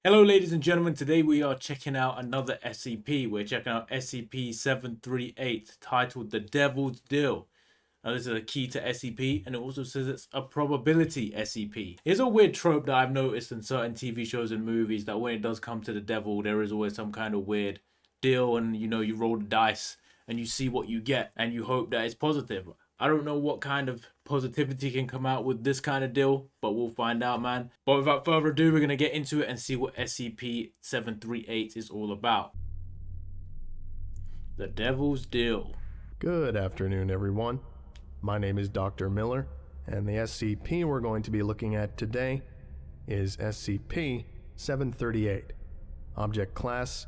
Hello ladies and gentlemen, today we are checking out another SCP. We're checking out SCP-738 titled The Devil's Deal. Now this is a key to SCP and it also says it's a probability SCP. It's a weird trope that I've noticed in certain TV shows and movies that when it does come to the devil there is always some kind of weird deal and you roll the dice and you see what you get and you hope that it's positive. I don't know what kind of positivity can come out with this kind of deal, but we'll find out, man. But without further ado, we're going to get into it and see what SCP-738 is all about. The Devil's Deal. Good afternoon, everyone. My name is Dr. Miller, and the SCP we're going to be looking at today is SCP-738. Object Class,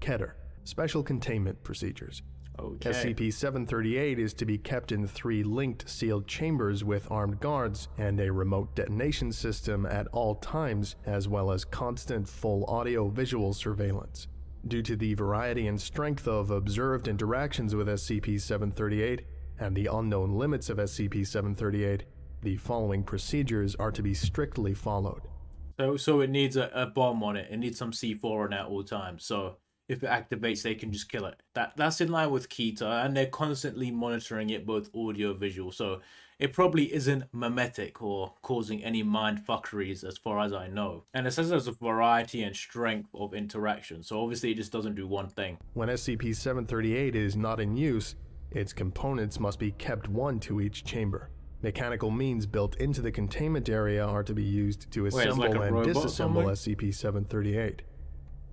Keter. Special Containment Procedures. Okay. SCP-738 is to be kept in 3 linked sealed chambers with armed guards and a remote detonation system at all times, as well as constant full audio-visual surveillance. Due to the variety and strength of observed interactions with SCP-738 and the unknown limits of SCP-738, the following procedures are to be strictly followed. So it needs a bomb on it. It needs some C4 on it at all times. So if it activates, they can just kill it. That's in line with Keter, and they're constantly monitoring it, both audio and visual. So it probably isn't memetic or causing any mind fuckeries as far as I know. And it says there's a variety and strength of interaction. So obviously it just doesn't do one thing. When SCP-738 is not in use, its components must be kept one to each chamber. Mechanical means built into the containment area are to be used to assemble and disassemble SCP-738.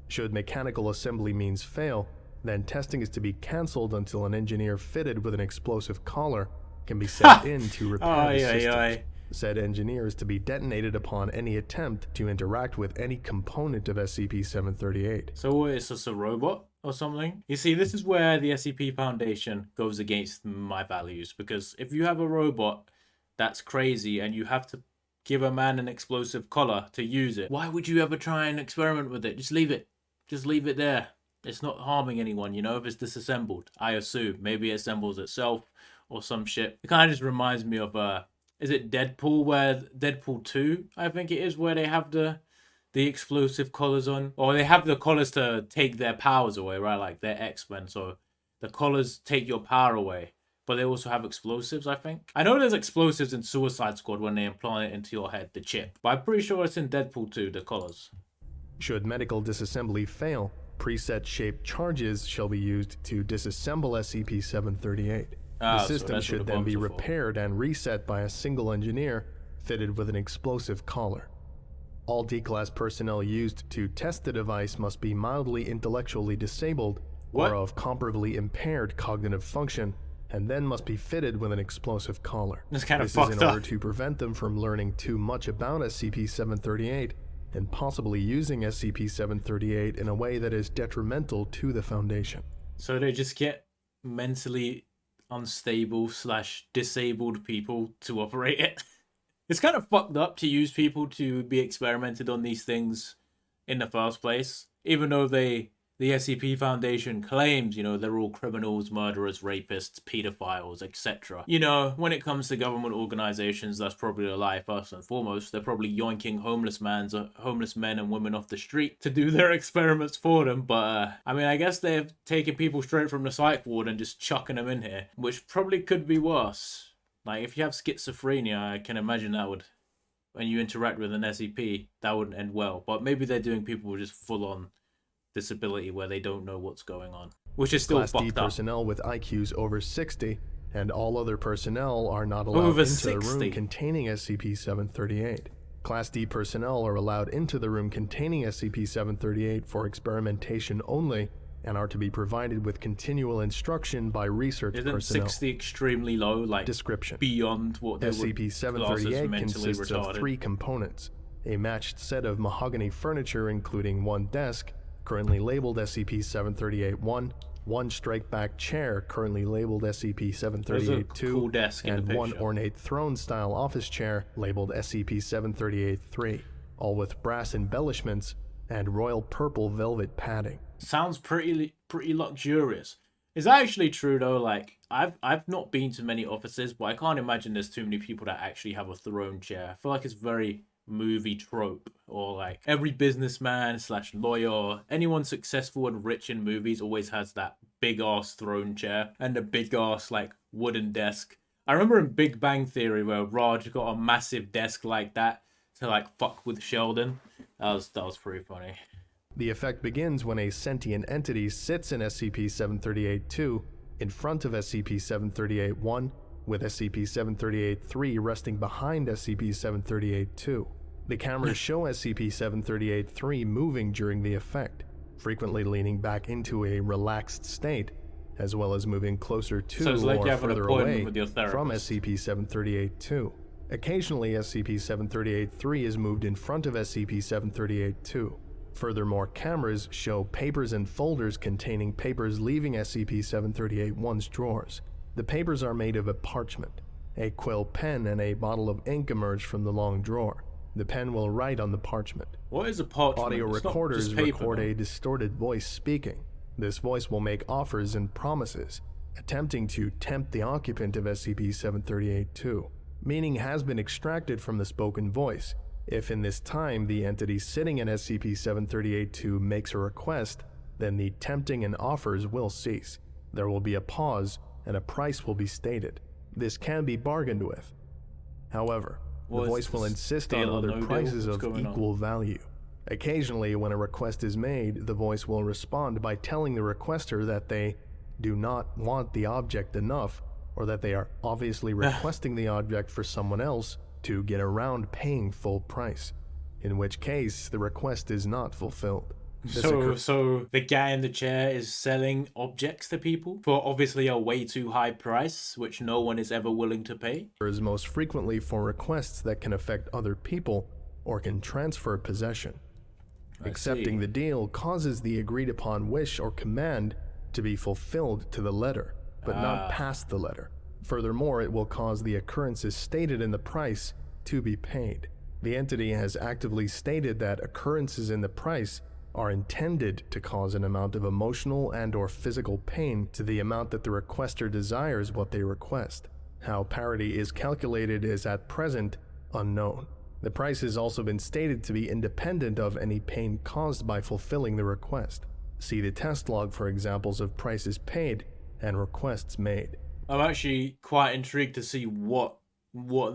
Should mechanical assembly means fail, then testing is to be cancelled until an engineer fitted with an explosive collar can be sent in to repair the systems. Said engineer is to be detonated upon any attempt to interact with any component of SCP-738. So it's just a robot or something? You see, this is where the SCP Foundation goes against my values, because if you have a robot that's crazy and you have to give a man an explosive collar to use it, why would you ever try and experiment with it? Just leave it. Just leave it there. It's not harming anyone, if it's disassembled. I assume. Maybe it assembles itself or some shit. It kind of just reminds me of, is it Deadpool, where Deadpool 2, I think it is, where they have the explosive collars on? Or they have the collars to take their powers away, right? Like they're X-Men, so the collars take your power away. But they also have explosives, I think. I know there's explosives in Suicide Squad when they implant it into your head, the chip. But I'm pretty sure it's in Deadpool 2, the collars. Should medical disassembly fail, preset-shaped charges shall be used to disassemble SCP-738. The system should then be repaired and reset by a single engineer fitted with an explosive collar. All D-Class personnel used to test the device must be mildly intellectually disabled or of comparably impaired cognitive function, and then must be fitted with an explosive collar. This is in order to prevent them from learning too much about SCP-738 and possibly using SCP-738 in a way that is detrimental to the Foundation. So they just get mentally unstable / disabled people to operate it. It's kind of fucked up to use people to be experimented on these things in the first place, even though the SCP Foundation claims, they're all criminals, murderers, rapists, pedophiles, etc. When it comes to government organizations, that's probably a lie first and foremost. They're probably yoinking homeless men and women off the street to do their experiments for them. But, I guess they're taking people straight from the psych ward and just chucking them in here, which probably could be worse. Like, if you have schizophrenia, I can imagine that would, when you interact with an SCP, that wouldn't end well. But maybe they're doing people with just full-on disability where they don't know what's going on, which is still Class D fucked up. Personnel with IQs over 60 and all other personnel are not allowed into the room containing SCP-738. Class D personnel are allowed into the room containing SCP-738 for experimentation only and are to be provided with continual instruction by research personnel. Isn't 60 extremely low? Like, description. Beyond what they would SCP-738 consists of 3 components. A matched set of mahogany furniture including 1 desk, currently labeled SCP-738-1, 1 strike-back chair currently labeled SCP-738-2, cool and 1 ornate throne-style office chair labeled SCP-738-3, all with brass embellishments and royal purple velvet padding. Sounds pretty luxurious. Is that actually true though? Like, I've not been to many offices, but I can't imagine there's too many people that actually have a throne chair. I feel like it's very movie trope, or like every businessman slash lawyer, anyone successful and rich in movies always has that big ass throne chair and a big ass like wooden desk. I remember in Big Bang Theory where Raj got a massive desk like that to like fuck with Sheldon. That was pretty funny. The effect begins when a sentient entity sits in SCP-738-2 in front of SCP-738-1, with SCP-738-3 resting behind SCP-738-2. The cameras show SCP-738-3 moving during the effect, frequently leaning back into a relaxed state, as well as moving closer to or further away from SCP-738-2. Occasionally, SCP-738-3 is moved in front of SCP-738-2. Furthermore, cameras show papers and folders containing papers leaving SCP-738-1's drawers. The papers are made of a parchment. A quill pen and a bottle of ink emerge from the long drawer. The pen will write on the parchment. What is a parchment? Audio recorders record a distorted voice speaking. This voice will make offers and promises, attempting to tempt the occupant of SCP-738-2. Meaning has been extracted from the spoken voice. If in this time the entity sitting in SCP-738-2 makes a request, then the tempting and offers will cease. There will be a pause, and a price will be stated. This can be bargained with. However, the voice will insist on other prices of equal value. Occasionally, when a request is made, the voice will respond by telling the requester that they do not want the object enough, or that they are obviously requesting the object for someone else to get around paying full price, in which case the request is not fulfilled. So the guy in the chair is selling objects to people for obviously a way too high price, which no one is ever willing to pay? Is most frequently for requests that can affect other people or can transfer possession. Accepting the deal causes the agreed upon wish or command to be fulfilled to the letter, but not past the letter. Furthermore, it will cause the occurrences stated in the price to be paid. The entity has actively stated that occurrences in the price are intended to cause an amount of emotional and/or physical pain to the amount that the requester desires what they request. How parity is calculated is at present unknown. The price has also been stated to be independent of any pain caused by fulfilling the request. See the test log for examples of prices paid and requests made. I'm actually quite intrigued to see what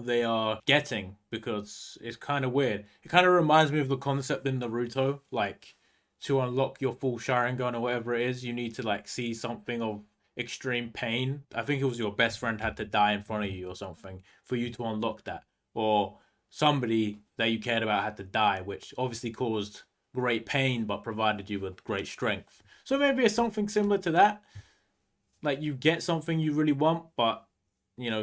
they are getting, because it's kind of weird. It kind of reminds me of the concept in Naruto, like to unlock your full Sharingan or whatever it is, you need to like see something of extreme pain. I think it was your best friend had to die in front of you or something for you to unlock that, or somebody that you cared about had to die, which obviously caused great pain but provided you with great strength. So maybe it's something similar to that. Like you get something you really want, but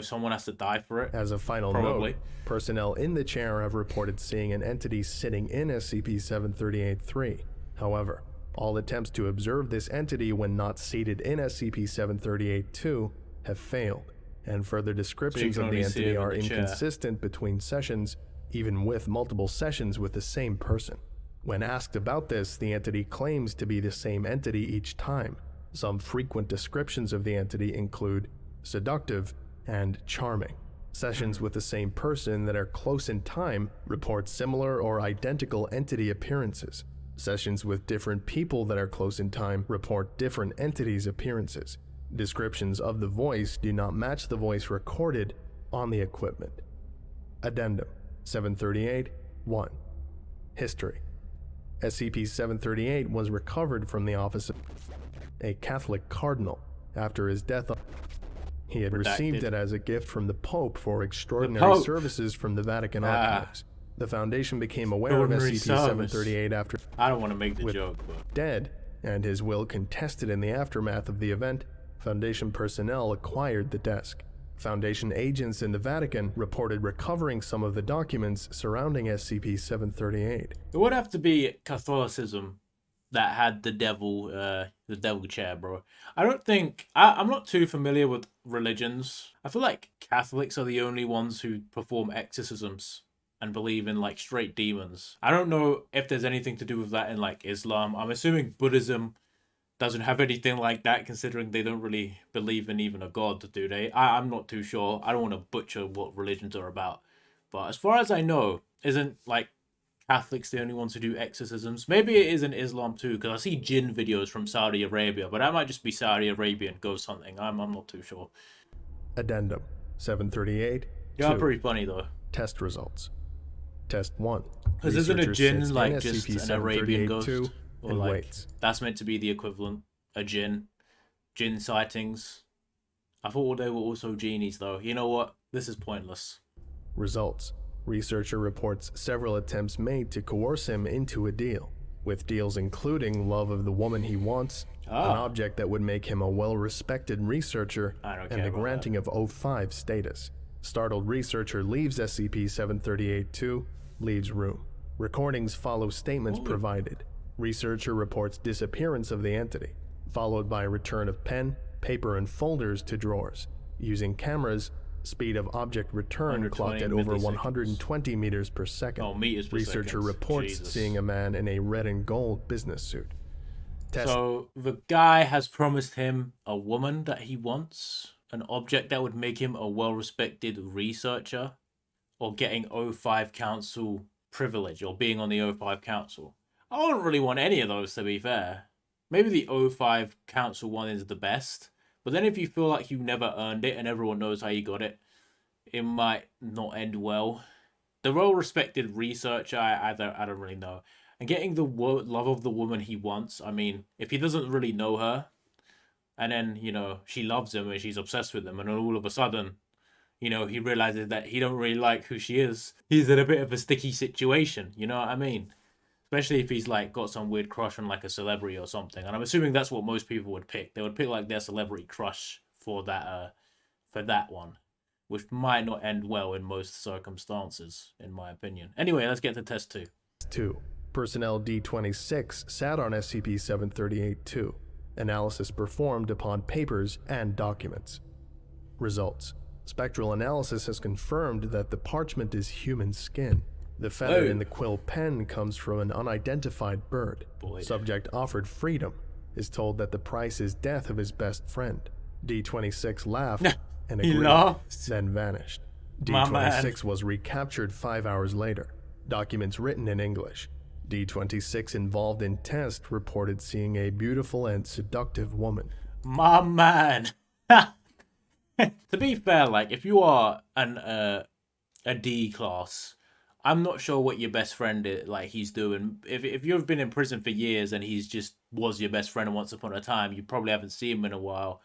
someone has to die for it. As a final note, personnel in the chair have reported seeing an entity sitting in SCP-738-3. However, all attempts to observe this entity when not seated in SCP-738-2 have failed, and further descriptions of the entity are inconsistent between sessions, even with multiple sessions with the same person. When asked about this, the entity claims to be the same entity each time. Some frequent descriptions of the entity include seductive and charming. Sessions with the same person that are close in time report similar or identical entity appearances. Sessions with different people that are close in time report different entities' appearances. Descriptions of the voice do not match the voice recorded on the equipment. Addendum 738-1. History. SCP-738 was recovered from the office of a Catholic cardinal after his death. He had received it as a gift from the Pope for extraordinary services from the Vatican archives. The Foundation became aware of SCP-738 after I don't want to make the joke, but dead, and his will contested in the aftermath of the event. Foundation personnel acquired the desk. Foundation agents in the Vatican reported recovering some of the documents surrounding SCP-738. It would have to be Catholicism that had the devil chair, bro. I don't think I'm not too familiar with religions. I feel like Catholics are the only ones who perform exorcisms and believe in like straight demons. I don't know if there's anything to do with that in like Islam. I'm assuming Buddhism doesn't have anything like that, considering they don't really believe in even a god, do they? I'm not too sure. I don't want to butcher what religions are about. But as far as I know, isn't like Catholics the only ones who do exorcisms? Maybe it is in Islam too, because I see jinn videos from Saudi Arabia, but that might just be Saudi Arabian ghost hunting. I'm not too sure. Addendum 738. Yeah, pretty funny though. Test results. Test 1. Because isn't a jinn like just an Arabian ghost? Or and like waits. That's meant to be the equivalent. A jinn. Jinn sightings. I thought they were also genies though. You know what? This is pointless. Results. Researcher reports several attempts made to coerce him into a deal, with deals including love of the woman he wants, an object that would make him a well-respected researcher, and the granting of O5 status. Startled researcher leaves SCP-738-2, leaves room. Recordings follow statements provided. Researcher reports disappearance of the entity, followed by return of pen, paper, and folders to drawers. Using cameras, speed of object return clocked at over 120 meters per second. Meters per Researcher second. reports seeing a man in a red and gold business suit. So the guy has promised him a woman that he wants, an object that would make him a well-respected researcher, or getting O5 Council privilege, or being on the O5 Council. I don't really want any of those, to be fair. Maybe the O5 Council one is the best, but then if you feel like you never earned it and everyone knows how you got it, it might not end well. The well-respected researcher, I don't really know. And getting the love of the woman he wants, I mean, if he doesn't really know her, and then, you know, she loves him and she's obsessed with him, and then all of a sudden, you know, he realizes that he don't really like who she is, he's in a bit of a sticky situation, you know what I mean? Especially if he's like got some weird crush on like a celebrity or something. And I'm assuming that's what most people would pick. They would pick like their celebrity crush for that one, which might not end well in most circumstances, in my opinion. Anyway, let's get to test 2. 2. Personnel D26 sat on SCP-738-2. Analysis performed upon papers and documents. Results. Spectral analysis has confirmed that the parchment is human skin. The feather in the quill pen comes from an unidentified bird. Subject offered freedom. Is told that the price is death of his best friend. D26 laughed and agreed, then vanished. D26 was recaptured 5 hours later. Documents written in English. D26 involved in test reported seeing a beautiful and seductive woman. My man. To be fair, like, if you are a D class, I'm not sure what your best friend is, like, he's doing. If you've been in prison for years and he's just was your best friend once upon a time, you probably haven't seen him in a while,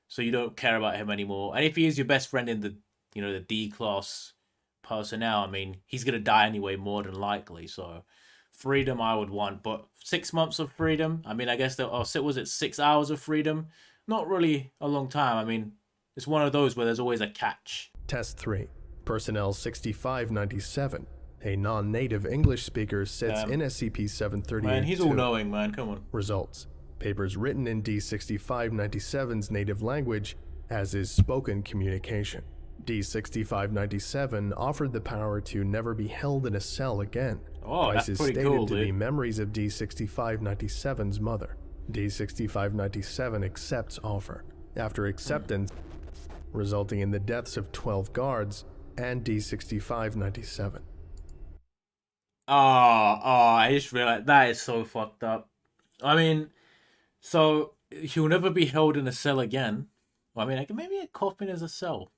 so you don't care about him anymore. And if he is your best friend in the, you know, the D class personnel, I mean, he's gonna die anyway, more than likely. So freedom I would want, but 6 months of freedom, I mean, I guess was it 6 hours of freedom? Not really a long time. I mean, it's one of those where there's always a catch. Test 3. Personnel 6597, a non-native English speaker, sits in SCP-738-2. Man, he's all-knowing, man. Come on. Results. Papers written in D6597's native language, as is spoken communication. D6597 offered the power to never be held in a cell again. Price is stated cool, to be memories of D6597's mother. D6597 accepts offer. After acceptance, resulting in the deaths of 12 guards and D6597. I just realized that is so fucked up. I mean, so he'll never be held in a cell again. Well, I mean, maybe a coffin is a cell.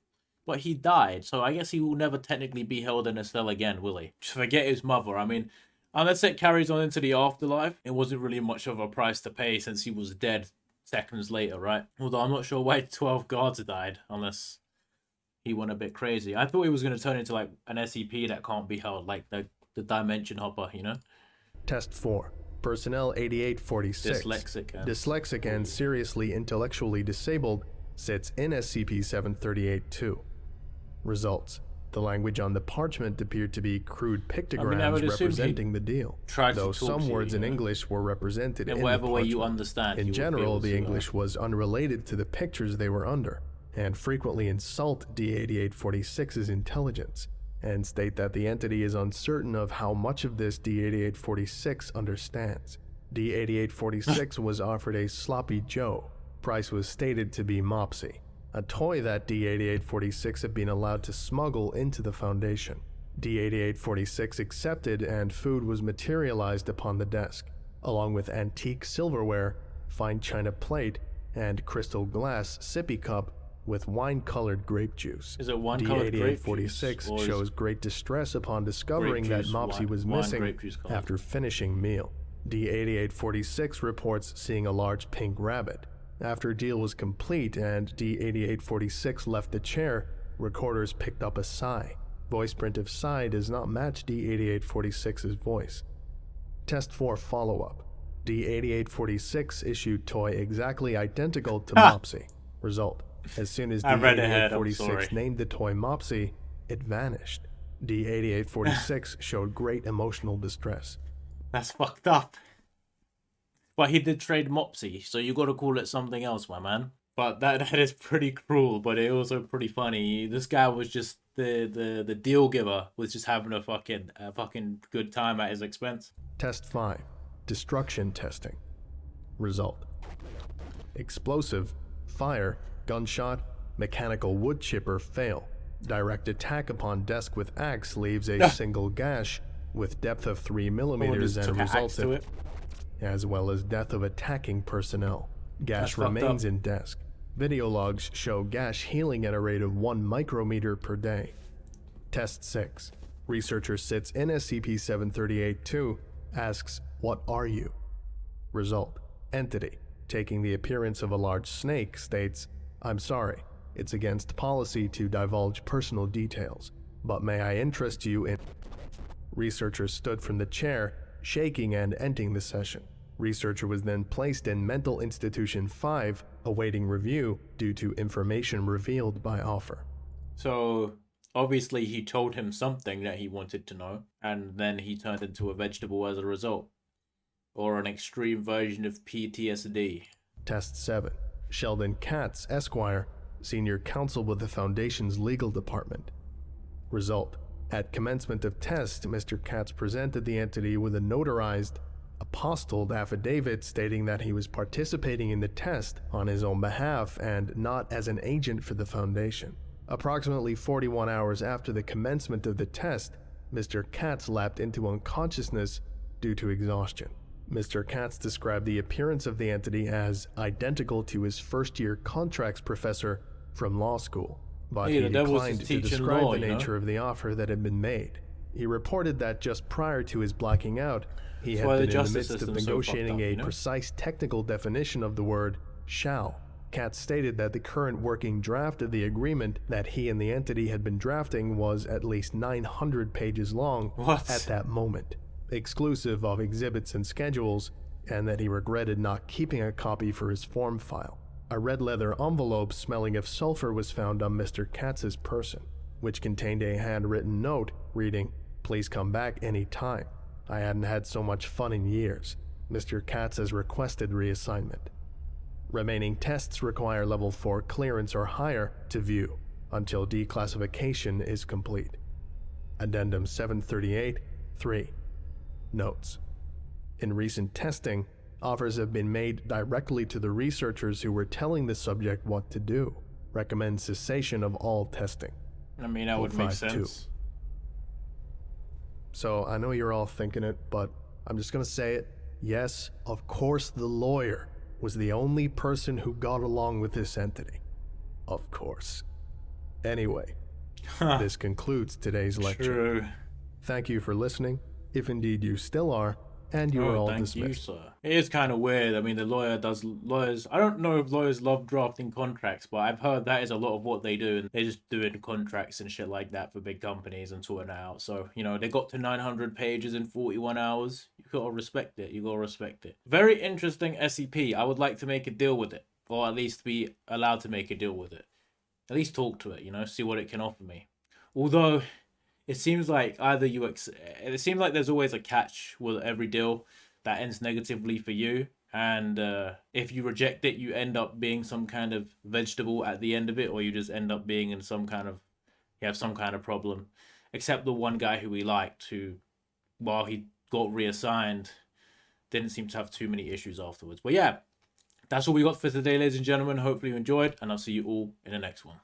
But he died, so I guess he will never technically be held in a cell again, will he? Just forget his mother. I mean, unless it carries on into the afterlife, it wasn't really much of a price to pay since he was dead seconds later, right? Although I'm not sure why 12 guards died, unless he went a bit crazy. I thought he was going to turn into like an SCP that can't be held, like the Dimension Hopper, you know? Test 4. Personnel 8846. Dyslexic and seriously intellectually disabled, sits in SCP-738-2. Results. The language on the parchment appeared to be crude pictograms representing the deal, though some words in English were represented in whatever way you understand. In general, the English was unrelated to the pictures they were under, and frequently insult D8846's intelligence, and state that the entity is uncertain of how much of this D8846 understands. D8846 was offered a Sloppy Joe. Price was stated to be Mopsy, a toy that D8846 had been allowed to smuggle into the Foundation. D-8846 accepted and food was materialized upon the desk, along with antique silverware, fine china plate, and crystal glass sippy cup with wine-colored grape juice. Is it wine-colored grape juice? D-8846 shows great distress upon discovering that Mopsy was missing after finishing meal. D-8846 reports seeing a large pink rabbit. After deal was complete and D-8846 left the chair, recorders picked up a sigh. Voice print of sigh does not match D-8846's voice. Test 4 follow-up. D-8846 issued toy exactly identical to Mopsy. Result: as soon as D-8846 named the toy Mopsy, it vanished. D-8846 showed great emotional distress. That's fucked up. But he did trade Mopsy, so you gotta call it something else, my man. But that is pretty cruel, but it also pretty funny. This guy was just the deal giver, was just having a fucking good time at his expense. Test 5. Destruction testing. Result: explosive, fire, gunshot, mechanical wood chipper fail. Direct attack upon desk with axe leaves a single gash with depth of 3 millimeters and resulted, as well as death of attacking personnel. Gash remains in desk. Video logs show gash healing at a rate of 1 micrometer per day. Test 6. Researcher sits in SCP-738-2, asks, "What are you?" Result: entity, taking the appearance of a large snake, states, "I'm sorry, it's against policy to divulge personal details, but may I interest you in..." Researcher stood from the chair, shaking and ending the session. Researcher was then placed in Mental Institution 5, awaiting review due to information revealed by offer. So, obviously he told him something that he wanted to know, and then he turned into a vegetable as a result. Or an extreme version of PTSD. Test 7. Sheldon Katz, Esquire, Senior Counsel with the Foundation's Legal Department. Result: at commencement of test, Mr. Katz presented the entity with a notarized, apostilled affidavit stating that he was participating in the test on his own behalf and not as an agent for the Foundation. Approximately 41 hours after the commencement of the test, Mr. Katz lapsed into unconsciousness due to exhaustion. Mr. Katz described the appearance of the entity as identical to his first-year contracts professor from law school, but he declined to describe the nature of the offer that had been made. He reported that just prior to his blacking out, he had been in the midst of negotiating a precise technical definition of the word "shall." Katz stated that the current working draft of the agreement that he and the entity had been drafting was at least 900 pages long at that moment, exclusive of exhibits and schedules, and that he regretted not keeping a copy for his form file. A red leather envelope smelling of sulfur was found on Mr. Katz's person, which contained a handwritten note reading, "Please come back any time. I hadn't had so much fun in years. Mr. Katz has requested reassignment." Remaining tests require level 4 clearance or higher to view until declassification is complete. Addendum 738-3. Notes: in recent testing, offers have been made directly to the researchers who were telling the subject what to do. Recommend cessation of all testing. I mean, that would make sense. So I know you're all thinking it, but I'm just gonna say it. Yes, of course the lawyer was the only person who got along with this entity. Of course. Anyway, this concludes today's lecture. True. Thank you for listening, if indeed you still are, and you are all dismissed. Thank you, sir. It is kind of weird. I mean, lawyers, I don't know if lawyers love drafting contracts, but I've heard that is a lot of what they do. And they're just doing contracts and shit like that for big companies and sorting it out. So, you know, they got to 900 pages in 41 hours. You gotta respect it. You gotta respect it. Very interesting SCP. I would like to make a deal with it, or at least be allowed to make a deal with it. At least talk to it, you know, see what it can offer me. Although, it seems like it seems like there's always a catch with every deal that ends negatively for you, and if you reject it, you end up being some kind of vegetable at the end of it, or you just end up being in some kind of, you have some kind of problem. Except the one guy who we liked, who, while he got reassigned, didn't seem to have too many issues afterwards. But yeah, that's all we got for today, ladies and gentlemen. Hopefully you enjoyed, and I'll see you all in the next one.